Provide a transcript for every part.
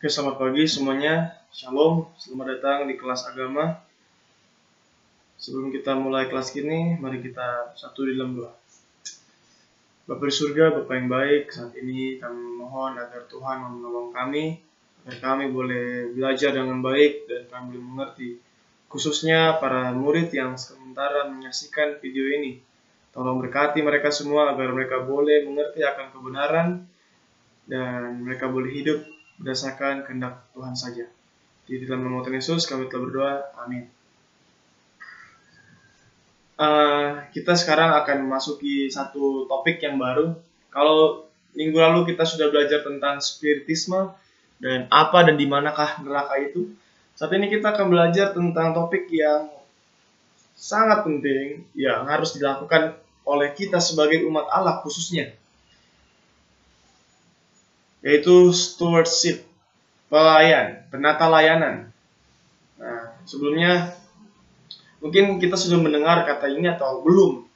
Oke, selamat pagi semuanya. Shalom, selamat datang di kelas agama. Sebelum kita mulai kelas ini, mari kita satu di dalam doa. Bapa di surga, Bapa yang baik, saat ini kami mohon agar Tuhan menolong kami, agar kami boleh belajar dengan baik dan kami boleh mengerti. Khususnya para murid yang sementara menyaksikan video ini. Tolong berkati mereka semua agar mereka boleh mengerti akan kebenaran dan mereka boleh hidup berdasarkan kehendak Tuhan saja. Di dalam nama Tuhan Yesus kami telah berdoa. Amin. Kita sekarang akan memasuki satu topik yang baru. Kalau minggu lalu kita sudah belajar tentang spiritisme dan apa dan di manakah neraka itu. Saat ini kita akan belajar tentang topik yang sangat penting yang harus dilakukan oleh kita sebagai umat Allah khususnya, yaitu stewardship, penata layanan. Nah, sebelumnya mungkin kita sudah mendengar kata ini atau belum.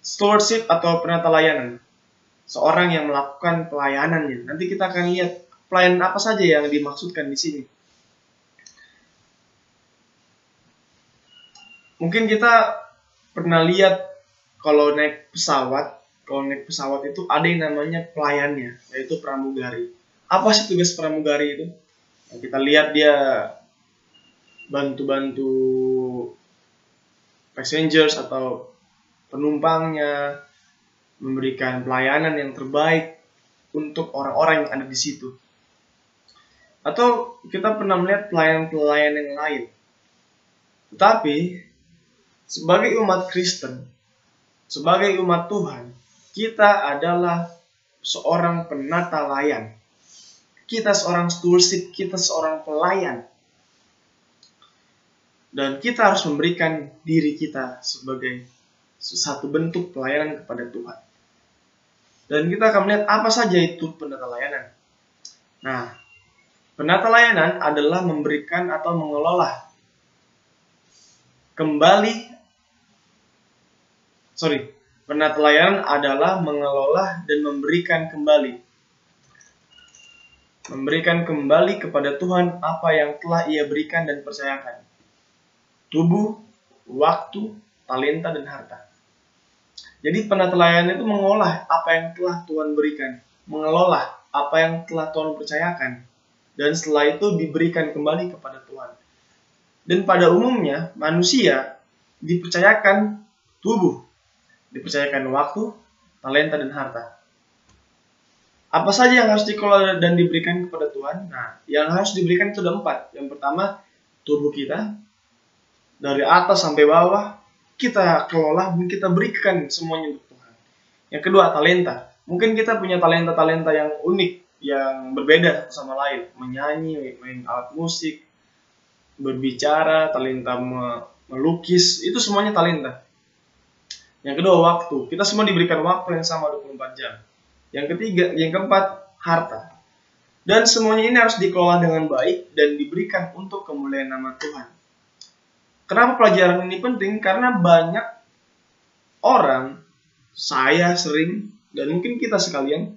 Stewardship atau penata layanan, seorang yang melakukan pelayanannya. Nanti kita akan lihat pelayanan apa saja yang dimaksudkan di sini. Mungkin kita pernah lihat kalau naik pesawat itu ada yang namanya pelayannya, yaitu pramugari. Apa sih tugas pramugari itu? Nah, kita lihat dia bantu-bantu passengers atau penumpangnya, memberikan pelayanan yang terbaik untuk orang-orang yang ada di situ. Atau kita pernah melihat pelayan-pelayan yang lain. Tetapi sebagai umat Kristen, sebagai umat Tuhan, kita adalah seorang penata layan. Kita seorang stewardship, kita seorang pelayan. Dan kita harus memberikan diri kita sebagai satu bentuk pelayanan kepada Tuhan. Dan kita akan melihat apa saja itu penata layanan. Nah, penata layanan adalah memberikan atau mengelola penata layanan adalah mengelola dan memberikan kembali kepada Tuhan apa yang telah Ia berikan dan percayakan. Tubuh, waktu, talenta, dan harta. Jadi penata layanan itu mengolah apa yang telah Tuhan berikan, mengelola apa yang telah Tuhan percayakan, dan setelah itu diberikan kembali kepada Tuhan. Dan pada umumnya manusia dipercayakan tubuh, dipercayakan waktu, talenta, dan harta. Apa saja yang harus dikelola dan diberikan kepada Tuhan? Nah, yang harus diberikan itu ada 4. Yang pertama, tubuh kita. Dari atas sampai bawah, kita kelola dan kita berikan semuanya untuk Tuhan. Yang kedua, talenta. Mungkin kita punya talenta-talenta yang unik, yang berbeda sama lain. Menyanyi, main alat musik, berbicara, talenta melukis, itu semuanya talenta. Yang kedua, waktu. Kita semua diberikan waktu yang sama 24 jam. Yang keempat, harta. Dan semuanya ini harus dikelola dengan baik dan diberikan untuk kemuliaan nama Tuhan. Kenapa pelajaran ini penting? Karena banyak orang, saya sering, dan mungkin kita sekalian,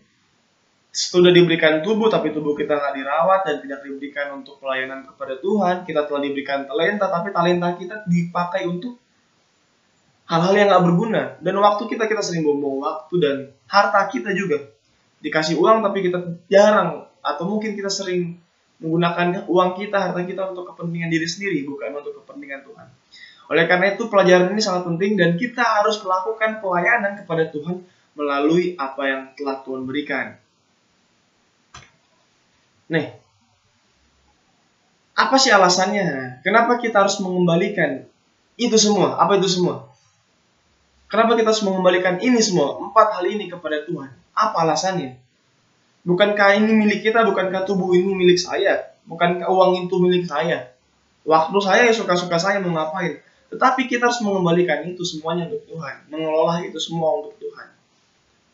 sudah diberikan tubuh, tapi tubuh kita nggak dirawat dan tidak diberikan untuk pelayanan kepada Tuhan. Kita telah diberikan talenta, tapi talenta kita dipakai untuk hal-hal yang nggak berguna. Dan waktu kita sering buang-buang waktu, dan harta kita juga. Dikasih uang, tapi kita jarang, atau mungkin kita sering menggunakan uang kita, harta kita untuk kepentingan diri sendiri, bukan untuk kepentingan Tuhan. Oleh karena itu, pelajaran ini sangat penting, dan kita harus melakukan pelayanan kepada Tuhan melalui apa yang telah Tuhan berikan. Nih, apa sih alasannya? Kenapa kita harus mengembalikan itu semua? Apa itu semua? Kenapa kita harus mengembalikan ini semua? 4 hal ini kepada Tuhan. Apa alasannya? Bukankah ini milik kita? Bukankah tubuh ini milik saya? Bukankah uang itu milik saya? Waktu saya ya suka-suka saya mau ngapain? Tetapi kita harus mengembalikan itu semuanya untuk Tuhan. Mengelola itu semua untuk Tuhan.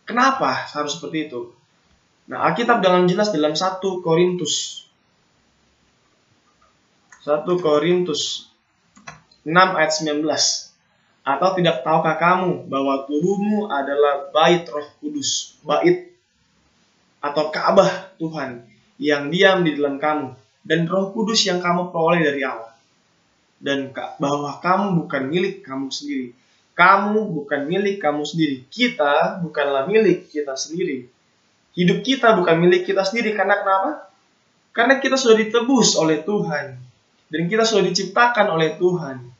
Kenapa harus seperti itu? Nah, Alkitab dengan jelas dalam 1 Korintus 6 ayat 19. Atau tidak tahukah kamu bahwa tubuhmu adalah bait Roh Kudus, bait atau Ka'bah Tuhan yang diam di dalam kamu, dan Roh Kudus yang kamu peroleh dari Allah. Dan bahwa kamu bukan milik kamu sendiri. Kamu bukan milik kamu sendiri. Kita bukanlah milik kita sendiri. Hidup kita bukan milik kita sendiri. Karena kenapa? Karena kita sudah ditebus oleh Tuhan. Dan kita sudah diciptakan oleh Tuhan.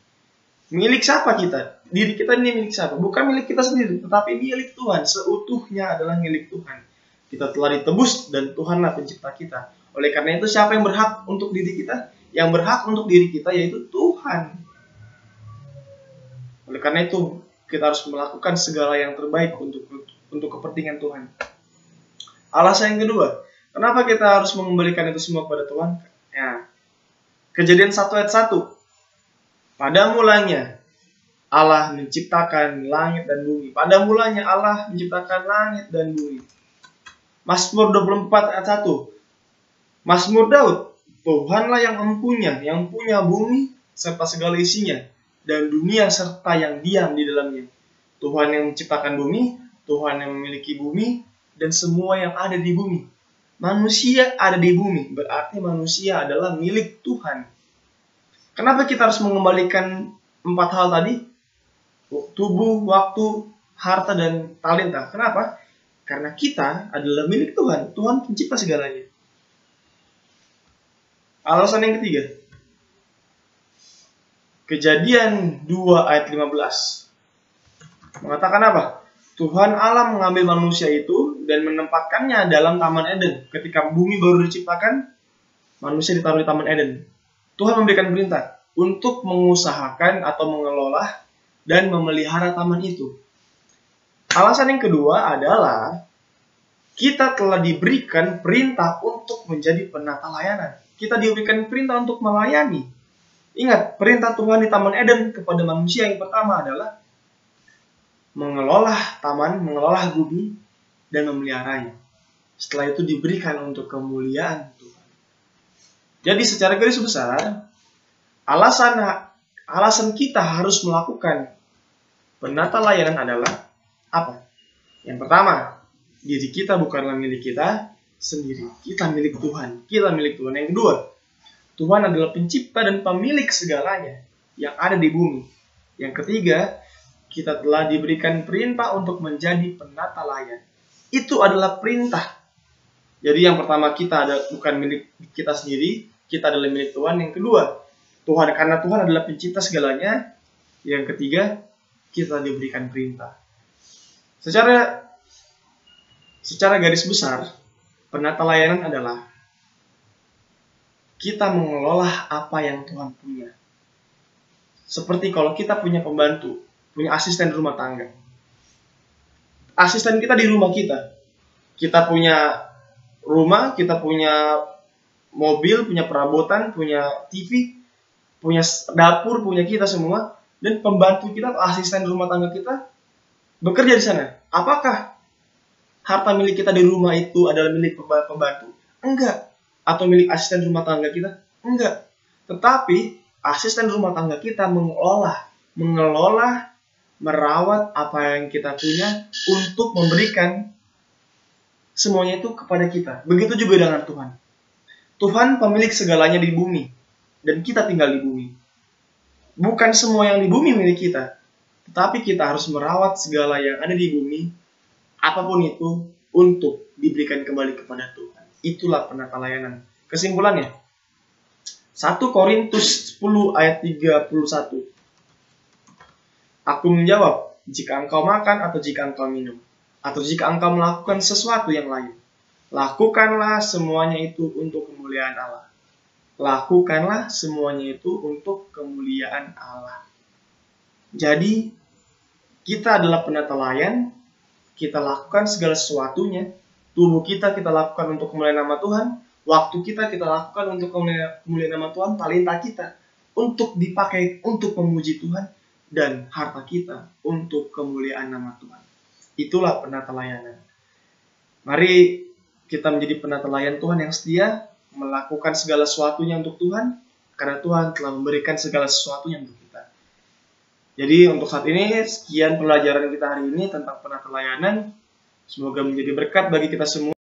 Milik siapa kita? Diri kita ini milik siapa? Bukan milik kita sendiri, tetapi milik Tuhan. Seutuhnya adalah milik Tuhan. Kita telah ditebus dan Tuhanlah pencipta kita. Oleh karena itu, siapa yang berhak untuk diri kita? Yang berhak untuk diri kita yaitu Tuhan. Oleh karena itu, kita harus melakukan segala yang terbaik untuk kepentingan Tuhan. Alasan yang kedua, kenapa kita harus mengembalikan itu semua kepada Tuhan? Ya, Kejadian 1 ayat 1. Pada mulanya Allah menciptakan langit dan bumi. Pada mulanya Allah menciptakan langit dan bumi. Mazmur 24 ayat 1. Mazmur Daud, Tuhanlah yang punya bumi serta segala isinya, dan dunia serta yang diam di dalamnya. Tuhan yang menciptakan bumi, Tuhan yang memiliki bumi, dan semua yang ada di bumi. Manusia ada di bumi, berarti manusia adalah milik Tuhan. Kenapa kita harus mengembalikan 4 hal tadi? Tubuh, waktu, harta, dan talenta. Kenapa? Karena kita adalah milik Tuhan. Tuhan pencipta segalanya. Alasan yang ketiga. Kejadian 2 ayat 15. Mengatakan apa? Tuhan Allah mengambil manusia itu dan menempatkannya dalam Taman Eden. Ketika bumi baru diciptakan, manusia ditaruh di Taman Eden. Tuhan memberikan perintah untuk mengusahakan atau mengelola dan memelihara taman itu. Alasan yang kedua adalah kita telah diberikan perintah untuk menjadi penata layanan. Kita diberikan perintah untuk melayani. Ingat, perintah Tuhan di Taman Eden kepada manusia yang pertama adalah mengelola taman, mengelola bumi, dan memeliharanya. Setelah itu diberikan untuk kemuliaan Tuhan. Jadi secara garis besar, alasan kita harus melakukan penata layanan adalah apa? Yang pertama, diri kita bukanlah milik kita sendiri. Kita milik Tuhan. Kita milik Tuhan. Yang kedua, Tuhan adalah pencipta dan pemilik segalanya yang ada di bumi. Yang ketiga, kita telah diberikan perintah untuk menjadi penata layan. Itu adalah perintah. Jadi yang pertama, kita bukan milik kita sendiri, kita adalah milik Tuhan. Yang kedua, karena Tuhan adalah pencipta segalanya. Yang ketiga, kita diberikan perintah. Secara garis besar, penata layanan adalah kita mengelola apa yang Tuhan punya. Seperti kalau kita punya pembantu, punya asisten rumah tangga. Asisten kita di rumah kita. Kita punya rumah, kita punya mobil, punya perabotan, punya TV, punya dapur, punya kita semua. Dan pembantu kita, asisten rumah tangga kita, bekerja di sana. Apakah harta milik kita di rumah itu adalah milik pembantu? Enggak. Atau milik asisten rumah tangga kita? Enggak. Tetapi asisten rumah tangga kita mengelola, merawat apa yang kita punya untuk memberikan semuanya itu kepada kita. Begitu juga dengan Tuhan. Tuhan pemilik segalanya di bumi, dan kita tinggal di bumi. Bukan semua yang di bumi milik kita, tetapi kita harus merawat segala yang ada di bumi, apapun itu, untuk diberikan kembali kepada Tuhan. Itulah penata layanan. Kesimpulannya, 1 Korintus 10 ayat 31. Aku menjawab, jika engkau makan atau jika engkau minum, atau jika engkau melakukan sesuatu yang lain, lakukanlah semuanya itu untuk kemuliaan Allah. Lakukanlah semuanya itu untuk kemuliaan Allah. Jadi, kita adalah penata layan, kita lakukan segala sesuatunya. Tubuh kita lakukan untuk kemuliaan nama Tuhan. Waktu kita lakukan untuk kemuliaan nama Tuhan. Talenta kita untuk dipakai untuk memuji Tuhan. Dan harta kita untuk kemuliaan nama Tuhan. Itulah penata layanan. Mari kita menjadi penata layan Tuhan yang setia, melakukan segala sesuatunya untuk Tuhan, karena Tuhan telah memberikan segala sesuatunya untuk kita. Jadi untuk saat ini, sekian pelajaran kita hari ini tentang penata layanan. Semoga menjadi berkat bagi kita semua.